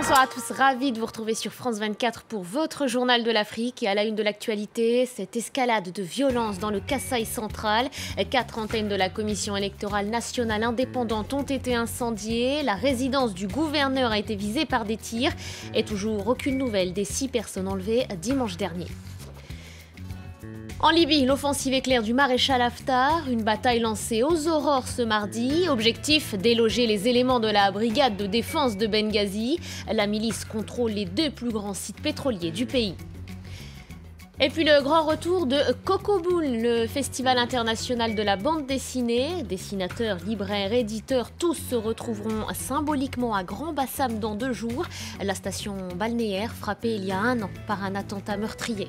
Bonsoir à tous, ravi de vous retrouver sur France 24 pour votre journal de l'Afrique. Et à la une de l'actualité, cette escalade de violence dans le Kasaï central. 4 antennes de la Commission électorale nationale indépendante ont été incendiées. La résidence du gouverneur a été visée par des tirs. Et toujours aucune nouvelle des 6 personnes enlevées dimanche dernier. En Libye, l'offensive éclair du maréchal Haftar, une bataille lancée aux aurores ce mardi. Objectif, déloger les éléments de la brigade de défense de Benghazi. La milice contrôle les 2 plus grands sites pétroliers du pays. Et puis le grand retour de Cocoboul, le festival international de la bande dessinée. Dessinateurs, libraires, éditeurs, tous se retrouveront symboliquement à Grand Bassam dans 2 jours. La station balnéaire frappée il y a 1 an par un attentat meurtrier.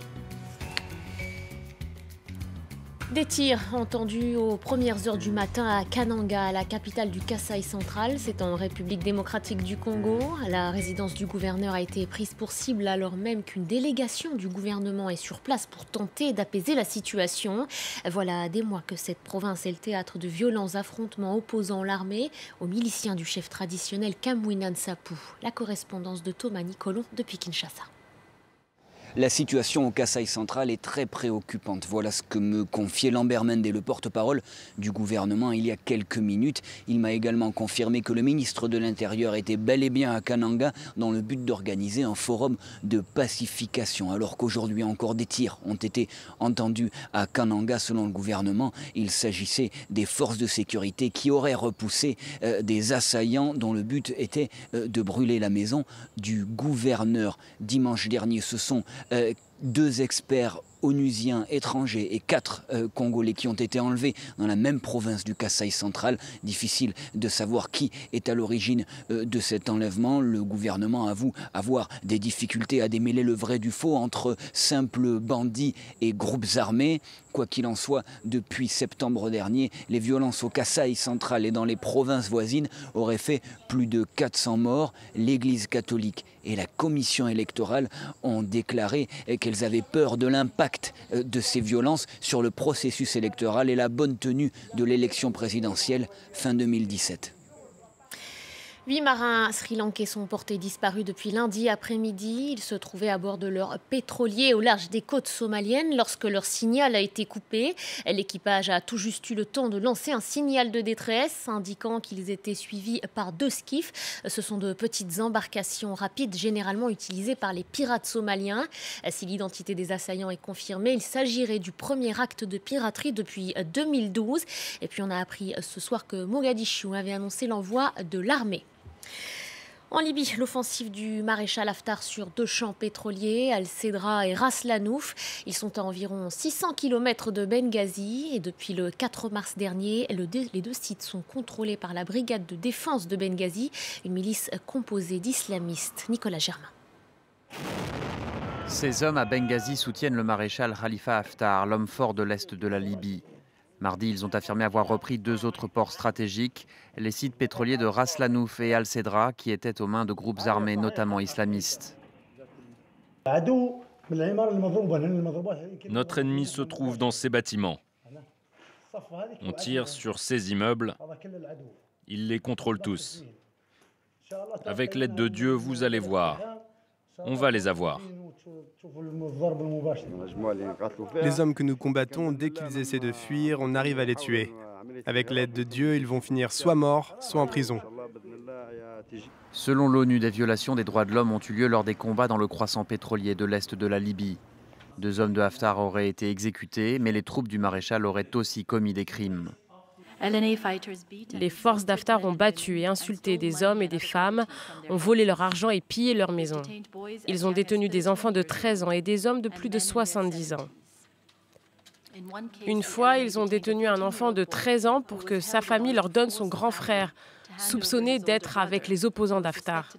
Des tirs entendus aux premières heures du matin à Kananga, la capitale du Kasaï central. C'est en République démocratique du Congo. La résidence du gouverneur a été prise pour cible alors même qu'une délégation du gouvernement est sur place pour tenter d'apaiser la situation. Voilà des mois que cette province est le théâtre de violents affrontements opposant l'armée aux miliciens du chef traditionnel Kamwina Nsapu. La correspondance de Thomas Nicolon depuis Kinshasa. La situation au Kasaï central est très préoccupante. Voilà ce que me confiait Lambert Mende, le porte-parole du gouvernement, il y a quelques minutes. Il m'a également confirmé que le ministre de l'Intérieur était bel et bien à Kananga dans le but d'organiser un forum de pacification. Alors qu'aujourd'hui encore des tirs ont été entendus à Kananga selon le gouvernement. Il s'agissait des forces de sécurité qui auraient repoussé des assaillants dont le but était de brûler la maison du gouverneur. Dimanche dernier, ce sont 2 experts onusiens étrangers et 4 Congolais qui ont été enlevés dans la même province du Kasaï central. Difficile de savoir qui est à l'origine de cet enlèvement. Le gouvernement avoue avoir des difficultés à démêler le vrai du faux entre simples bandits et groupes armés. Quoi qu'il en soit, depuis septembre dernier, les violences au Kasaï central et dans les provinces voisines auraient fait plus de 400 morts. L'Église catholique et la commission électorale ont déclaré qu'elles avaient peur de l'impact de ces violences sur le processus électoral et la bonne tenue de l'élection présidentielle fin 2017. 8 marins sri-lankais sont portés disparus depuis lundi après-midi. Ils se trouvaient à bord de leur pétrolier au large des côtes somaliennes lorsque leur signal a été coupé. L'équipage a tout juste eu le temps de lancer un signal de détresse indiquant qu'ils étaient suivis par 2 skiffs. Ce sont de petites embarcations rapides généralement utilisées par les pirates somaliens. Si l'identité des assaillants est confirmée, il s'agirait du premier acte de piraterie depuis 2012. Et puis on a appris ce soir que Mogadiscio avait annoncé l'envoi de l'armée. En Libye, l'offensive du maréchal Haftar sur 2 champs pétroliers, Al-Sedra et Ras Lanouf. Ils sont à environ 600 km de Benghazi et depuis le 4 mars dernier, les 2 sites sont contrôlés par la brigade de défense de Benghazi, une milice composée d'islamistes. Nicolas Germain. Ces hommes à Benghazi soutiennent le maréchal Khalifa Haftar, l'homme fort de l'Est de la Libye. Mardi, ils ont affirmé avoir repris 2 autres ports stratégiques, les sites pétroliers de Ras Lanouf et Al-Sedra, qui étaient aux mains de groupes armés, notamment islamistes. Notre ennemi se trouve dans ces bâtiments. On tire sur ces immeubles. Il les contrôle tous. Avec l'aide de Dieu, vous allez voir. On va les avoir. Les hommes que nous combattons, dès qu'ils essaient de fuir, on arrive à les tuer. Avec l'aide de Dieu, ils vont finir soit morts, soit en prison. Selon l'ONU, des violations des droits de l'homme ont eu lieu lors des combats dans le croissant pétrolier de l'Est de la Libye. 2 hommes de Haftar auraient été exécutés, mais les troupes du maréchal auraient aussi commis des crimes. Les forces d'Haftar ont battu et insulté des hommes et des femmes, ont volé leur argent et pillé leurs maisons. Ils ont détenu des enfants de 13 ans et des hommes de plus de 70 ans. Une fois, ils ont détenu un enfant de 13 ans pour que sa famille leur donne son grand frère, soupçonné d'être avec les opposants d'Haftar.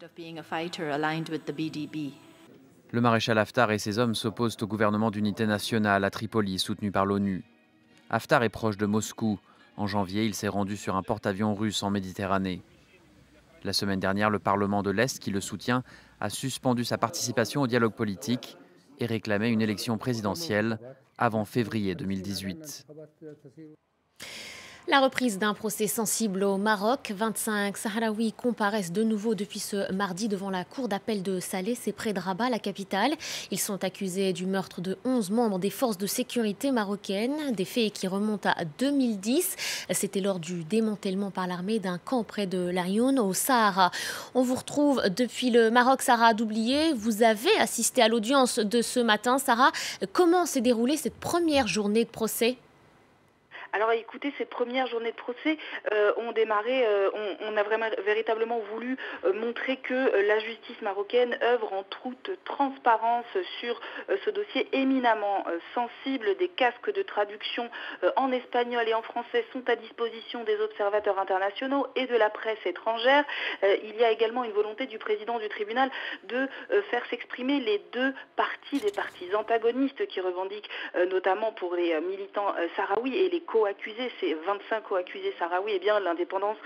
Le maréchal Haftar et ses hommes s'opposent au gouvernement d'unité nationale à Tripoli, soutenu par l'ONU. Haftar est proche de Moscou. En janvier, il s'est rendu sur un porte-avions russe en Méditerranée. La semaine dernière, le Parlement de l'Est, qui le soutient, a suspendu sa participation au dialogue politique et réclamait une élection présidentielle avant février 2018. La reprise d'un procès sensible au Maroc. 25 Sahraouis comparaissent de nouveau depuis ce mardi devant la cour d'appel de Salé, c'est près de Rabat, la capitale. Ils sont accusés du meurtre de 11 membres des forces de sécurité marocaines, des faits qui remontent à 2010. C'était lors du démantèlement par l'armée d'un camp près de Laayoune, au Sahara. On vous retrouve depuis le Maroc, Sarah Doublier. Vous avez assisté à l'audience de ce matin, Sarah. Comment s'est déroulée cette première journée de procès ? Alors écoutez, ces premières journées de procès ont démarré, on a véritablement voulu montrer que la justice marocaine œuvre en toute transparence sur ce dossier éminemment sensible. Des casques de traduction en espagnol et en français sont à disposition des observateurs internationaux et de la presse étrangère. Il y a également une volonté du président du tribunal de faire s'exprimer les deux parties, des parties antagonistes qui revendiquent notamment pour les militants sahraouis et les co-accusés, ces 25 co-accusés sahraouis, l'indépendance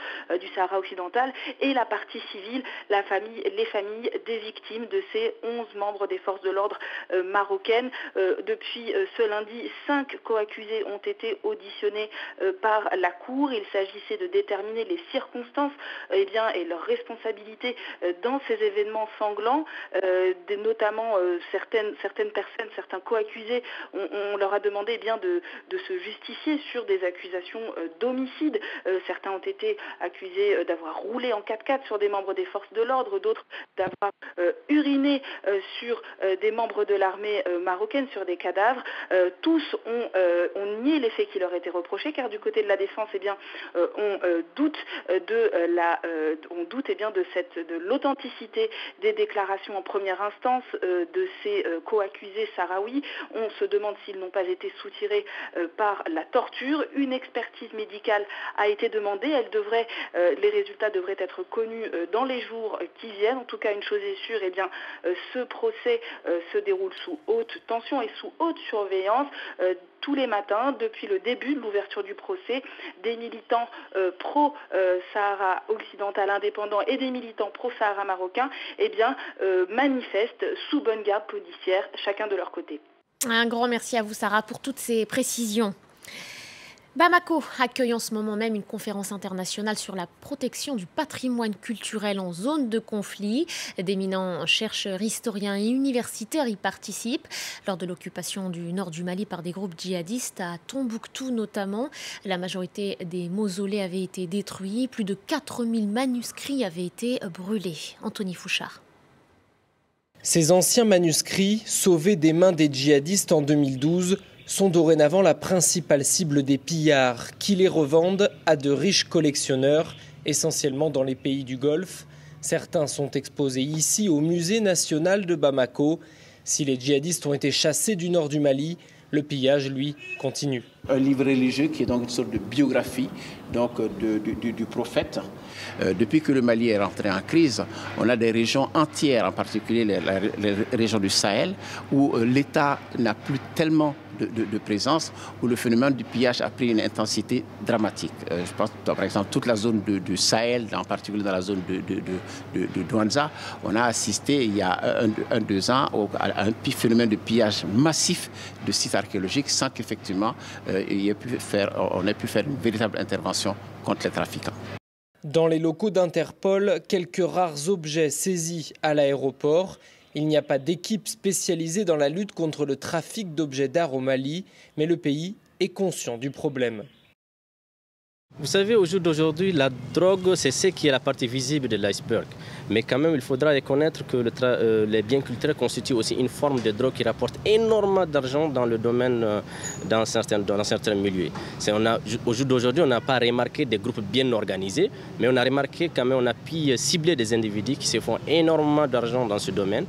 du Sahara occidental, et la partie civile, les familles des victimes de ces 11 membres des forces de l'ordre marocaines. Depuis ce lundi, 5 co-accusés ont été auditionnés par la Cour. Il s'agissait de déterminer les circonstances et leur responsabilité dans ces événements sanglants, notamment certaines personnes, certains co-accusés, on leur a demandé de se justifier sur des accusations d'homicide. Certains ont été accusés d'avoir roulé en 4x4 sur des membres des forces de l'ordre, d'autres d'avoir uriné sur des membres de l'armée marocaine, sur des cadavres. Tous ont nié les faits qui leur étaient reprochés, car du côté de la défense, on doute de l'authenticité des déclarations en première instance de ces co-accusés sahraouis. On se demande s'ils n'ont pas été soutirés par la torture. Une expertise médicale a été demandée. Les résultats devraient être connus dans les jours qui viennent. En tout cas, une chose est sûre, ce procès se déroule sous haute tension et sous haute surveillance. Tous les matins, depuis le début de l'ouverture du procès, des militants pro-Sahara occidental indépendant et des militants pro-Sahara marocain manifestent sous bonne garde policière, chacun de leur côté. Un grand merci à vous, Sarah, pour toutes ces précisions. Bamako accueille en ce moment même une conférence internationale sur la protection du patrimoine culturel en zone de conflit. D'éminents chercheurs, historiens et universitaires y participent. Lors de l'occupation du nord du Mali par des groupes djihadistes, à Tombouctou notamment, la majorité des mausolées avaient été détruits. Plus de 4000 manuscrits avaient été brûlés. Anthony Fouchard. Ces anciens manuscrits, sauvés des mains des djihadistes en 2012, sont dorénavant la principale cible des pillards qui les revendent à de riches collectionneurs, essentiellement dans les pays du Golfe. Certains sont exposés ici au musée national de Bamako. Si les djihadistes ont été chassés du nord du Mali, le pillage, lui, continue. Un livre religieux qui est donc une sorte de biographie du prophète. Depuis que le Mali est rentré en crise, on a des régions entières, en particulier les régions du Sahel, où l'État n'a plus tellement de présence, où le phénomène du pillage a pris une intensité dramatique. Je pense par exemple toute la zone du Sahel, en particulier dans la zone de Douanza, on a assisté il y a 2 ans à un phénomène de pillage massif de sites archéologiques sans qu'effectivement on ait pu faire une véritable intervention contre les trafiquants. Dans les locaux d'Interpol, quelques rares objets saisis à l'aéroport. Il n'y a pas d'équipe spécialisée dans la lutte contre le trafic d'objets d'art au Mali, mais le pays est conscient du problème. Vous savez, au jour d'aujourd'hui, la drogue, c'est ce qui est la partie visible de l'iceberg. Mais quand même, il faudra reconnaître que les biens culturels constituent aussi une forme de drogue qui rapporte énormément d'argent dans le domaine, dans certains milieux. Au jour d'aujourd'hui, on n'a pas remarqué des groupes bien organisés, mais on a remarqué quand même, on a pu cibler des individus qui se font énormément d'argent dans ce domaine.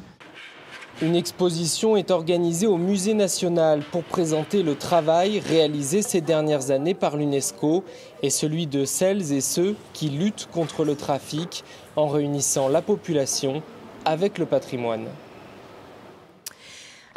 Une exposition est organisée au Musée national pour présenter le travail réalisé ces dernières années par l'UNESCO et celui de celles et ceux qui luttent contre le trafic en réunissant la population avec le patrimoine.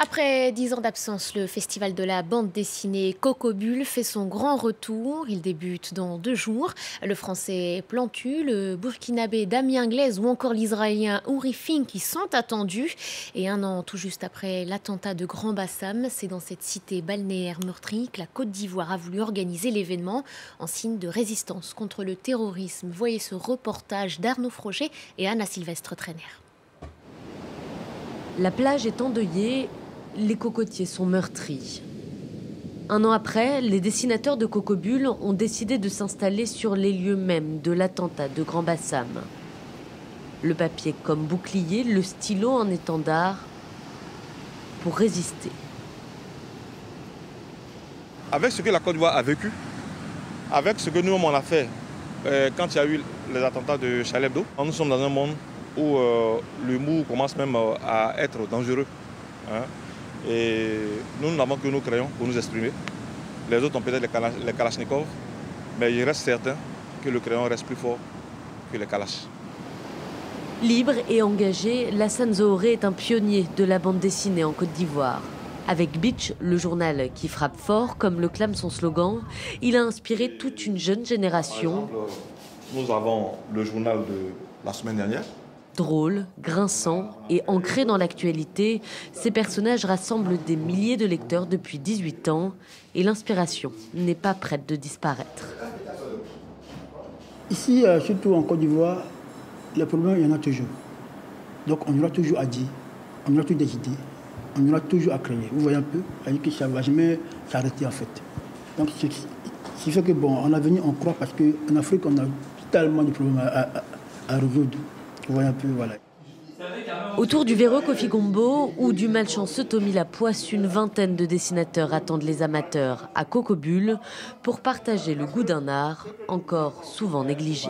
Après 10 ans d'absence, le festival de la bande dessinée Cocobule fait son grand retour. Il débute dans 2 jours. Le français Plantu, le burkinabé Damien Glaise ou encore l'israélien Uri Fink qui sont attendus. Et 1 an tout juste après l'attentat de Grand Bassam, c'est dans cette cité balnéaire meurtrie que la Côte d'Ivoire a voulu organiser l'événement en signe de résistance contre le terrorisme. Voyez ce reportage d'Arnaud Froger et Anna Sylvestre-Trainer. La plage est endeuillée. Les cocotiers sont meurtris. 1 an après, les dessinateurs de Cocobule ont décidé de s'installer sur les lieux mêmes de l'attentat de Grand Bassam. Le papier comme bouclier, le stylo en étendard pour résister. Avec ce que la Côte d'Ivoire a vécu, avec ce que nous on a fait quand il y a eu les attentats de Charlie Hebdo, nous sommes dans un monde où l'humour commence même à être dangereux. Hein. Et nous n'avons que nos crayons pour nous exprimer. Les autres ont peut-être les kalachnikovs, mais il reste certain que le crayon reste plus fort que les kalash. Libre et engagé, Lassane Zohoré est un pionnier de la bande dessinée en Côte d'Ivoire. Avec Bitch, le journal qui frappe fort, comme le clame son slogan, il a inspiré toute une jeune génération. Par exemple, nous avons le journal de la semaine dernière. Drôle, grinçant et ancré dans l'actualité, ces personnages rassemblent des milliers de lecteurs depuis 18 ans et l'inspiration n'est pas prête de disparaître. Ici, surtout en Côte d'Ivoire, les problèmes, il y en a toujours. Donc on aura toujours à dire, on aura toujours des idées, on aura toujours à créer. Vous voyez un peu, que ça ne va jamais s'arrêter en fait. Donc c'est fait que bon, en avenir, on croit parce qu'en Afrique, on a tellement de problèmes à résoudre. Vous voyez un peu, voilà. Autour du véreux Kofi Gombo ou du malchanceux Tommy Lapoisse, une vingtaine de dessinateurs attendent les amateurs à Cocobule pour partager le goût d'un art encore souvent négligé.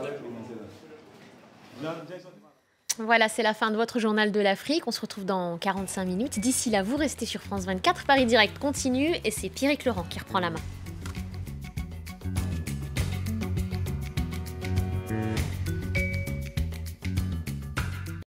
Voilà, c'est la fin de votre journal de l'Afrique. On se retrouve dans 45 minutes. D'ici là, vous restez sur France 24. Paris Direct continue et c'est Pierrick Laurent qui reprend la main.